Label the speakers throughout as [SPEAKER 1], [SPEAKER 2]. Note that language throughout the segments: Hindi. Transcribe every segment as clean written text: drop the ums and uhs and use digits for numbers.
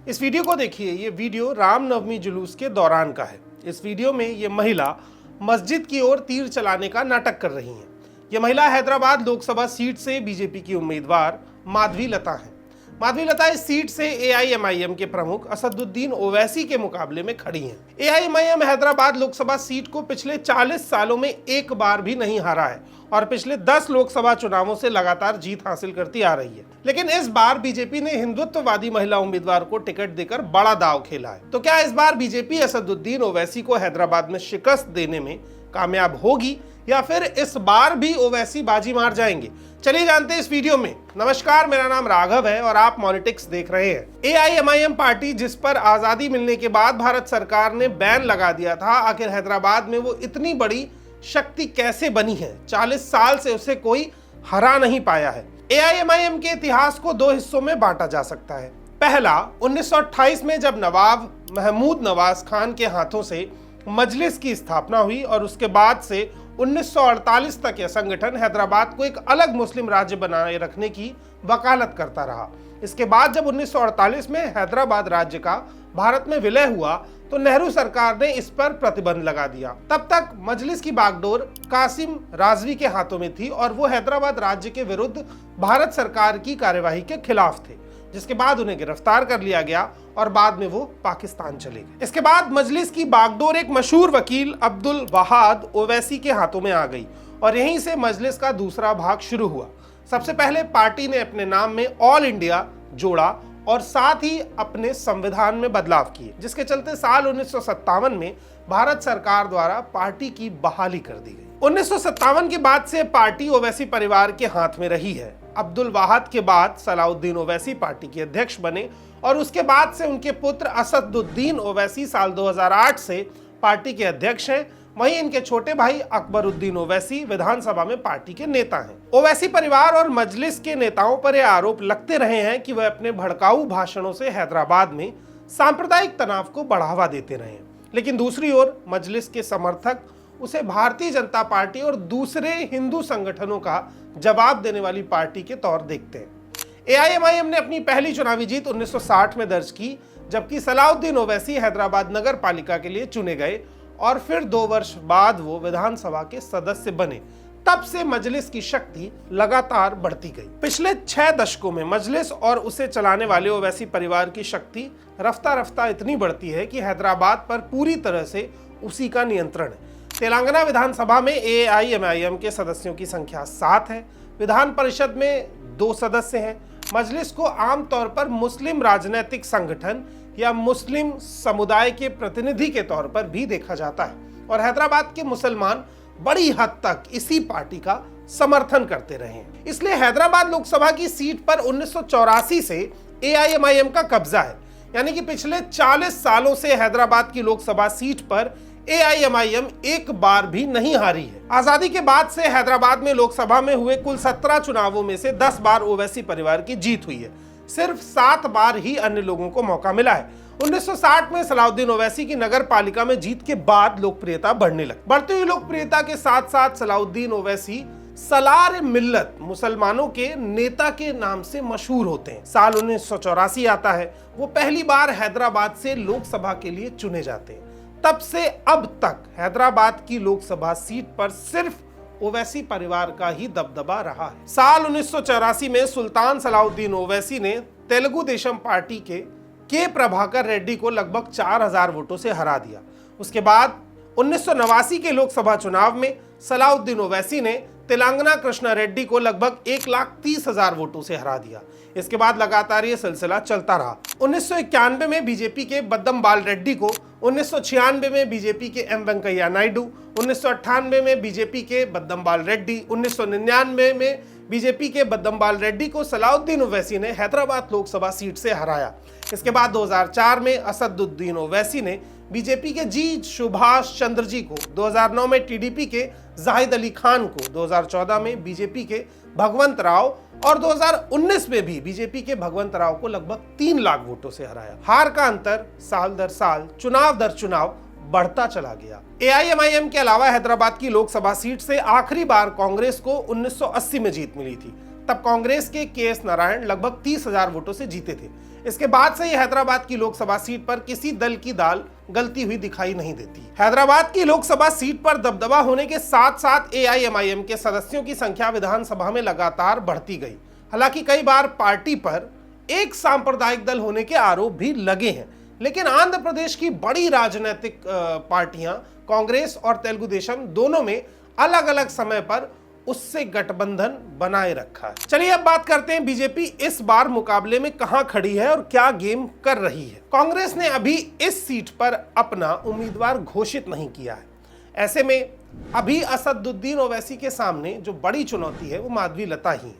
[SPEAKER 1] इस वीडियो को देखिए। ये वीडियो रामनवमी जुलूस के दौरान का है। इस वीडियो में ये महिला मस्जिद की ओर तीर चलाने का नाटक कर रही हैं। ये महिला हैदराबाद लोकसभा सीट से बीजेपी की उम्मीदवार माधवी लता हैं। माधवी लता इस सीट से एआईएमआईएम के प्रमुख असदुद्दीन ओवैसी के मुकाबले में खड़ी हैं। एआईएमआईएम हैदराबाद लोकसभा सीट को पिछले 40 सालों में एक बार भी नहीं हारा है और पिछले 10 लोकसभा चुनावों से लगातार जीत हासिल करती आ रही है। लेकिन इस बार बीजेपी ने हिंदुत्ववादी महिला उम्मीदवार को टिकट देकर बड़ा दांव खेला है। तो क्या इस बार बीजेपी असदुद्दीन ओवैसी को हैदराबाद में शिकस्त देने में कामयाब होगी या फिर इस बार भी ओवैसी बाजी मार जाएंगे? चलिए जानते हैं इस वीडियो में। नमस्कार, मेरा नाम राघव है और आप पॉलिटिक्स देख रहे हैं। एआईएमआईएम पार्टी, जिस पर आजादी मिलने के बाद भारत सरकार ने बैन लगा दिया था, आखिर हैदराबाद में वो इतनी बड़ी शक्ति कैसे बनी है? 40 साल से उसे कोई हरा नहीं पाया है। एआईएमआईएम के इतिहास को दो हिस्सों में बांटा जा सकता है। पहला 1928 में जब नवाब महमूद नवाज खान के हाथों से मजलिस की स्थापना हुई और उसके बाद से 1948 तक यह संगठन हैदराबाद को एक अलग मुस्लिम राज्य बनाए रखने की वकालत करता रहा। इसके बाद जब 1948 में हैदराबाद राज्य का भारत में विलय हुआ तो नेहरू सरकार ने इस पर प्रतिबंध लगा दिया। तब तक मजलिस की बागडोर कासिम राजवी के हाथों में थी और वो हैदराबाद राज्य के विरुद्ध भारत सरकार की कार्यवाही के खिलाफ थे, जिसके बाद उन्हें गिरफ्तार कर लिया गया और बाद में वो पाकिस्तान चले गए। इसके बाद मजलिस की बागडोर एक मशहूर वकील अब्दुल वहाद ओवैसी के हाथों में आ गई और यहीं से मजलिस का दूसरा भाग शुरू हुआ। सबसे पहले पार्टी ने अपने नाम में ऑल इंडिया जोड़ा और साथ ही अपने संविधान में बदलाव किए, जिसके चलते साल 1957 में भारत सरकार द्वारा पार्टी की बहाली कर दी गई। 1957 के बाद से पार्टी ओवैसी परिवार के हाथ में रही है। अब्दुल वाहद के बाद सलाउद्दीन ओवैसी पार्टी के अध्यक्ष बने और उसके बाद से उनके पुत्र असदुद्दीन ओवैसी साल 2008 से पार्टी के अध्यक्ष हैं। वहीं इनके छोटे भाई अकबरुद्दीन ओवैसी विधानसभा में पार्टी के नेता हैं। ओवैसी परिवार और मजलिस के नेताओं पर यह आरोप लगते रहे हैं कि वह अपने भड़काऊ भाषणों से हैदराबाद में सांप्रदायिक तनाव को बढ़ावा देते रहे हैं। लेकिन दूसरी ओर मजलिस के समर्थक उसे भारतीय जनता पार्टी और दूसरे हिंदू संगठनों का जवाब देने वाली पार्टी के तौर देखते हैं। एआईएमआईएम ने अपनी पहली चुनावी जीत 1960 में दर्ज की, जबकि सलाउद्दीन ओवैसी हैदराबाद नगर पालिका के लिए चुने गए और फिर 2 वर्ष बाद वो विधानसभा के सदस्य बने। तब से मजलिस की शक्ति लगातार बढ़ती गई। पिछले 6 दशकों में मजलिस और उसे चलाने वाले ओवैसी परिवार की शक्ति रफ्ता रफ्ता इतनी बढ़ती है कि हैदराबाद पर पूरी तरह से उसी का नियंत्रण है। तेलंगाना विधानसभा में एआईएमआईएम के सदस्यों की संख्या 7 है। विधान परिषद में 2 सदस्य हैं। मजलिस को आमतौर पर मुस्लिम राजनीतिक संगठन या मुस्लिम समुदाय के प्रतिनिधि के तौर पर भी देखा जाता है और हैदराबाद के मुसलमान बड़ी हद तक इसी पार्टी का समर्थन करते रहे हैं। इसलिए हैदराबाद लोकसभा की सीट पर 1984 से एआईएमआईएम का कब्जा है। यानी कि पिछले 40 सालों से हैदराबाद की लोकसभा सीट पर एआईएमआईएम एक बार भी नहीं हारी है। आजादी के बाद से हैदराबाद में लोकसभा में हुए कुल 17 चुनावों में से 10 बार ओवैसी परिवार की जीत हुई है। सिर्फ 7 बार ही अन्य लोगों को मौका मिला है। 1960 में सलाउद्दीन ओवैसी की नगर पालिका में जीत के बाद लोकप्रियता बढ़ने लगी। बढ़ती हुई लोकप्रियता के साथ साथ सलाउद्दीन ओवैसी सलार मिल्लत मुसलमानों के नेता के नाम से मशहूर होते हैं। साल 1984 आता है, वो पहली बार हैदराबाद से लोकसभा के लिए चुने जाते हैं। तब से अब तक हैदराबाद की लोकसभा सीट पर सिर्फ ओवैसी परिवार का ही दबदबा रहा है। साल 1984 में सुल्तान सलाउद्दीन ओवैसी ने तेलुगु देशम पार्टी के प्रभाकर रेड्डी को लगभग 4000 वोटों से हरा दिया। उसके बाद 1989 के लोकसभा चुनाव में सलाउद्दीन ओवैसी ने तेलंगाना कृष्णा रेड्डी को लगभग 1,30,000 वोटों से हरा दिया। इसके बाद लगातार ये सिलसिला चलता रहा। 1991 में बीजेपी के बद्दम बाल रेड्डी को, 1996 में बीजेपी के एम वेंकैया नायडू, 1998 में बीजेपी के बद्दम बाल रेड्डी, 1999 में बीजेपी के बद्दम बाल रेड्डी को सलाउद्दीन ओवैसी ने हैदराबाद लोकसभा सीट से हराया। इसके बाद 2004 में असदुद्दीन ओवैसी ने बीजेपी के जी सुभाष चंद्र जी को, 2009 में टीडीपी के जाहिद अली खान को, 2014 में बीजेपी के भगवंत राव और 2019 में भी बीजेपी के भगवंत राव को लगभग 3 लाख वोटों से हराया। हार का अंतर साल दर साल, चुनाव दर चुनाव बढ़ता चला गया। एआईएमआईएम के अलावा हैदराबाद की लोकसभा सीट से आखिरी बार कांग्रेस को 1980 में जीत मिली थी। तब कांग्रेस के एस नारायण लगभग 30,000 वोटों से जीते थे। इसके बाद से ये हैदराबाद की लोकसभा सीट पर किसी दल की दाल गलती हुई दिखाई नहीं देती। हैदराबाद की लोकसभा सीट पर दबदबा होने के साथ साथ एआईएमआईएम के सदस्यों की संख्या विधानसभा में लगातार बढ़ती गई। हालांकि कई बार पार्टी पर एक सांप्रदायिक दल होने के आरोप भी लगे हैं, लेकिन आंध्र प्रदेश की बड़ी राजनीतिक पार्टियां कांग्रेस और तेलुगु देशम दोनों में अलग अलग समय पर उससे गठबंधन बनाए रखा है। चलिए अब बात करते हैं बीजेपी इस बार मुकाबले में कहां खड़ी है और क्या गेम कर रही है। कांग्रेस ने अभी इस सीट पर अपना उम्मीदवार घोषित नहीं किया है। ऐसे में अभी असदुद्दीन ओवैसी के सामने जो बड़ी चुनौती है वो माधवी लता ही है।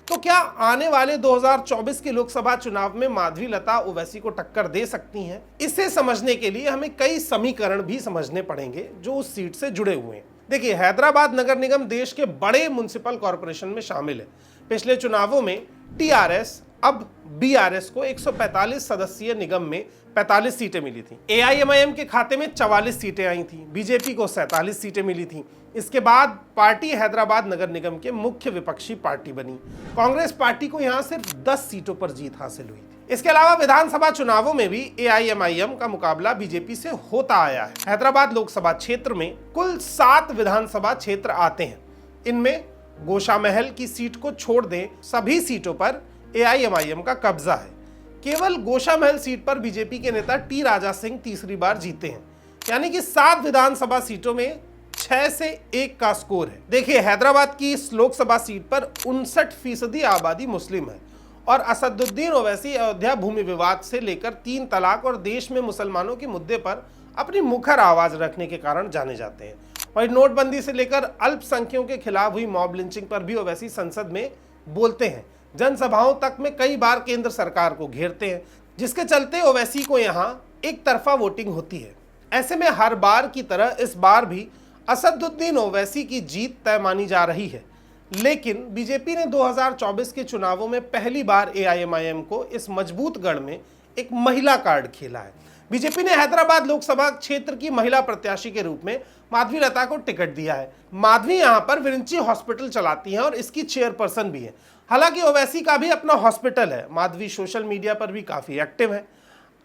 [SPEAKER 1] तो क्या आने वाले 2024 के लोकसभा चुनाव में माधवी लता ओवैसी को टक्कर दे सकती हैं? इसे समझने के लिए हमें कई समीकरण भी समझने पड़ेंगे जो उस सीट से जुड़े हुए हैं। देखिए, हैदराबाद नगर निगम देश के बड़े म्युनिसिपल कॉरपोरेशन में शामिल है। पिछले चुनावों में टीआरएस अब बीआरएस को 145 सदस्यीय निगम में 45 सीटें मिली थी। एआईएमआईएम के खाते में 44 सीटें आई थी, बीजेपी को 47 सीटें मिली थी। इसके बाद पार्टी हैदराबाद नगर निगम के मुख्य विपक्षी पार्टी बनी। कांग्रेस पार्टी को यहां सिर्फ 10 सीटों पर जीत हासिल हुई थी। इसके अलावा विधानसभा चुनावों में भी एआईएमआईएम का मुकाबला बीजेपी से होता आया है। हैदराबाद लोकसभा क्षेत्र में कुल 7 विधानसभा क्षेत्र आते हैं। इनमें गोशामहल की सीट को छोड़ दें सभी सीटों पर एआईएमआईएम का कब्जा है। केवल गोशामहल सीट पर बीजेपी के नेता टी राजा सिंह तीसरी बार जीते हैं, यानी कि 7 विधानसभा सीटों में 6 से 1 का स्कोर है। देखिए, हैदराबाद की इस लोकसभा सीट पर 59% आबादी मुस्लिम है और असदुद्दीन ओवैसी अयोध्या भूमि विवाद से लेकर 3 तलाक और देश में मुसलमानों के मुद्दे पर अपनी मुखर आवाज रखने के कारण जाने जाते हैं। वहीं नोटबंदी से लेकर अल्पसंख्यकों के खिलाफ हुई मॉब लिंचिंग पर भी ओवैसी संसद में बोलते हैं। जनसभाओं तक में कई बार केंद्र सरकार को घेरते हैं, जिसके चलते ओवैसी को यहाँ एक तरफा वोटिंग होती है। ऐसे में हर बार की तरह इस बार भी असदुद्दीन ओवैसी की जीत तय मानी जा रही है। लेकिन बीजेपी ने 2024 के चुनावों में पहली बार एआईएमआईएम को इस मजबूत गढ़ में एक महिला कार्ड खेला है। बीजेपी ने हैदराबाद लोकसभा क्षेत्र की महिला प्रत्याशी के रूप में माधवी लता को टिकट दिया है। माधवी यहां पर विरिंची हॉस्पिटल चलाती हैं और इसकी चेयरपर्सन भी है। हालांकि ओवैसी का भी अपना हॉस्पिटल है। माधवी सोशल मीडिया पर भी काफी एक्टिव है।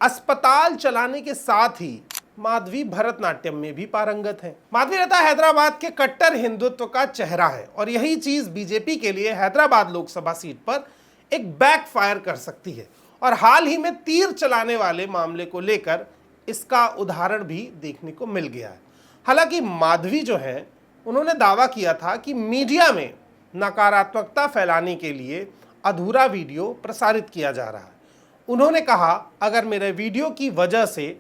[SPEAKER 1] अस्पताल चलाने के साथ ही माधवी भरतनाट्यम में भी पारंगत है। माधवी लता हैदराबाद के कट्टर हिंदुत्व का चेहरा है और यही चीज बीजेपी के लिए हैदराबाद लोकसभा सीट पर एक बैकफायर कर सकती है। और हाल ही में तीर चलाने वाले मामले को लेकर इसका उदाहरण भी देखने को मिल गया है। हालांकि माधवी जो है, उन्होंने दावा किया था कि मीडिया में नकारात्मकता फैलाने के लिए अधूरा वीडियो प्रसारित किया जा रहा है। उन्होंने कहा, अगर मेरे वीडियो की वजह से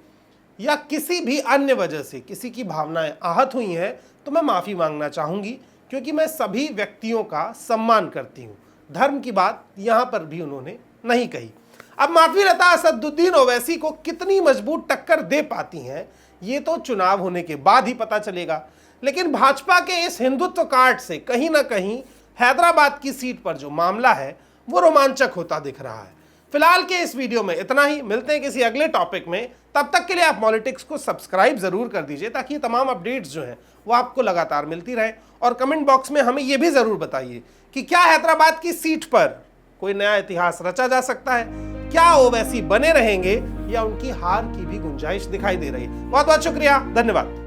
[SPEAKER 1] या किसी भी अन्य वजह से किसी की भावनाएं आहत हुई हैं तो मैं माफ़ी मांगना चाहूँगी, क्योंकि मैं सभी व्यक्तियों का सम्मान करती हूँ। धर्म की बात यहाँ पर भी उन्होंने नहीं कही। अब माधवी लता असदुद्दीन ओवैसी को कितनी मजबूत टक्कर दे पाती हैं, ये तो चुनाव होने के बाद ही पता चलेगा। लेकिन भाजपा के इस हिंदुत्व कार्ड से कहीं ना कहीं हैदराबाद की सीट पर जो मामला है वो रोमांचक होता दिख रहा है। फिलहाल के इस वीडियो में इतना ही। मिलते हैं किसी अगले टॉपिक में। तब तक के लिए आप पॉलिटिक्स को सब्सक्राइब जरूर कर दीजिए, ताकि ये तमाम अपडेट्स जो हैं वो आपको लगातार मिलती रहे। और कमेंट बॉक्स में हमें ये भी जरूर बताइए कि क्या हैदराबाद की सीट पर कोई नया इतिहास रचा जा सकता है, क्या ओवैसी बने रहेंगे या उनकी हार की भी गुंजाइश दिखाई दे रही है। बहुत बहुत शुक्रिया, धन्यवाद।